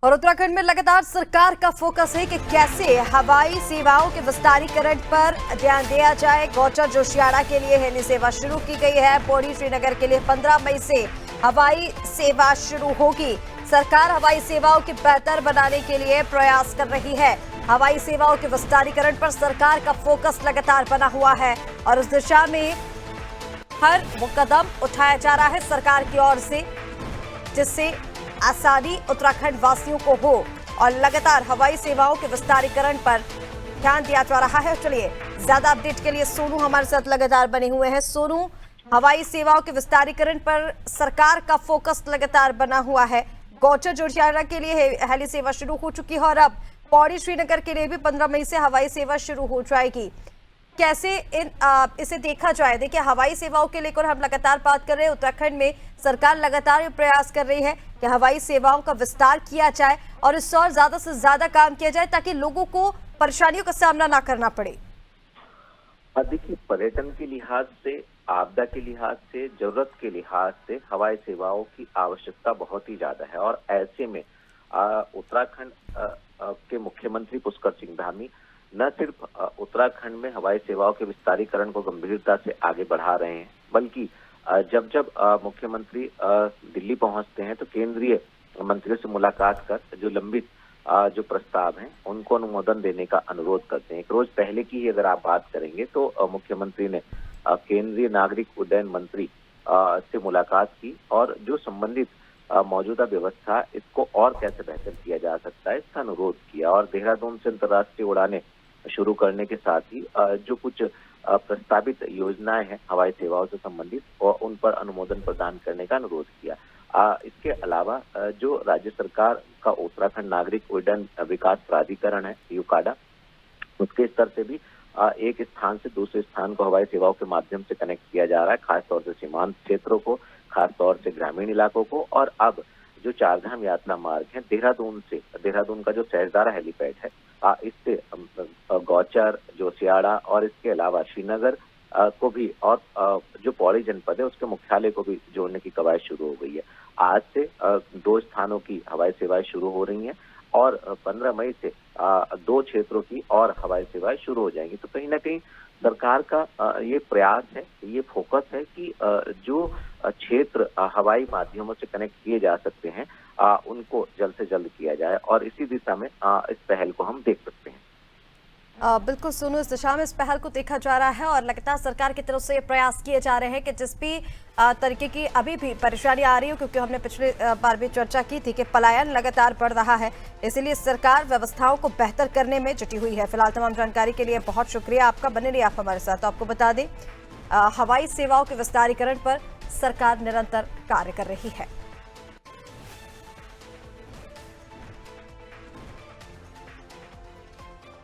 और उत्तराखंड में लगातार सरकार का फोकस है कि कैसे हवाई सेवाओं के विस्तारीकरण पर ध्यान दिया जाए। गौचर जोशियाड़ा के लिए हेली सेवा शुरू की गई है। पौड़ी श्रीनगर के लिए 15 मई से हवाई सेवा शुरू होगी। सरकार हवाई सेवाओं की बेहतर बनाने के लिए प्रयास कर रही है। हवाई सेवाओं के विस्तारीकरण पर सरकार का फोकस लगातार बना हुआ है और उस दिशा में हर वो कदम उठाया जा रहा है सरकार की ओर से, जिससे आसानी उत्तराखंड वासियों को हो और लगातार हवाई सेवाओं के विस्तारीकरण पर ध्यान दिया जा रहा है। चलिए ज्यादा अपडेट के लिए सोनू हमारे साथ लगातार बने हुए हैं। सोनू, हवाई सेवाओं के विस्तारीकरण पर सरकार का फोकस लगातार बना हुआ है। गौचर जोशियाड़ा के लिए हेली सेवा शुरू हो चुकी है और अब पौड़ी श्रीनगर के लिए भी 15 मई से हवाई सेवा शुरू हो जाएगी। कैसे इसे देखा जाए? देखिए, हवाई सेवाओं के लेकर हम लगातार बात कर रहे हैं। उत्तराखंड में सरकार लगातार ये प्रयास कर रही है कि हवाई सेवाओं का विस्तार किया जाए और इस और ज्यादा से ज्यादा काम किया जाए ताकि लोगों को परेशानियों का सामना ना करना पड़े। देखिए, पर्यटन के लिहाज से, आपदा के लिहाज से, जरूरत के लिहाज से हवाई सेवाओं की आवश्यकता बहुत ही ज्यादा है और ऐसे में उत्तराखंड के मुख्यमंत्री पुष्कर सिंह धामी न सिर्फ उत्तराखंड में हवाई सेवाओं के विस्तारीकरण को गंभीरता से आगे बढ़ा रहे हैं, बल्कि जब जब मुख्यमंत्री दिल्ली पहुंचते हैं तो केंद्रीय मंत्रियों से मुलाकात कर जो लंबित जो प्रस्ताव हैं उनको अनुमोदन देने का अनुरोध करते हैं। एक रोज पहले की ही अगर आप बात करेंगे तो मुख्यमंत्री ने केंद्रीय नागरिक उड्डयन मंत्री से मुलाकात की और जो संबंधित मौजूदा व्यवस्था इसको और कैसे बेहतर किया जा सकता है इसका अनुरोध किया और देहरादून से अंतर्राष्ट्रीय उड़ानें शुरू करने के साथ ही जो कुछ प्रस्तावित योजनाएं हैं हवाई सेवाओं से संबंधित और उन पर अनुमोदन प्रदान करने का अनुरोध किया। इसके अलावा जो राज्य सरकार का उत्तराखंड नागरिक उड्डयन विकास प्राधिकरण है यूकाडा, उसके स्तर से भी एक स्थान से दूसरे स्थान को हवाई सेवाओं के माध्यम से कनेक्ट किया जा रहा है, खासतौर से सीमांत क्षेत्रों को, खासतौर से ग्रामीण इलाकों को। और अब जो चारधाम यात्रा मार्ग है देहरादून का जो सहजदारा हेलीपैड है, इससे गौचर जोशियाड़ा और इसके अलावा श्रीनगर को भी और जो पौड़ी जनपद है उसके मुख्यालय को भी जोड़ने की कवायद शुरू हो गई है। आज से 2 स्थानों की हवाई सेवाएं शुरू हो रही हैं और 15 मई से 2 क्षेत्रों की और हवाई सेवाएं शुरू हो जाएंगी। तो कहीं ना कहीं सरकार का ये प्रयास है, ये फोकस है कि जो क्षेत्र हवाई माध्यमों से कनेक्ट किए जा सकते हैं उनको जल्द से जल्द किया जाए और इसी दिशा में इस पहल को हम देख सकते हैं। बिल्कुल सोनू, इस दिशा में इस पहल को देखा जा रहा है और लगातार सरकार की तरफ से ये प्रयास किए जा रहे हैं कि जिस भी तरीके की अभी भी परेशानी आ रही हो, क्योंकि हमने पिछले बार भी चर्चा की थी कि पलायन लगातार बढ़ रहा है, इसीलिए सरकार व्यवस्थाओं को बेहतर करने में जुटी हुई है। फिलहाल तमाम जानकारी के लिए बहुत शुक्रिया आपका, बने रहिए आप हमारे साथ। तो आपको बता दें, हवाई सेवाओं के विस्तारीकरण पर सरकार निरंतर कार्य कर रही है।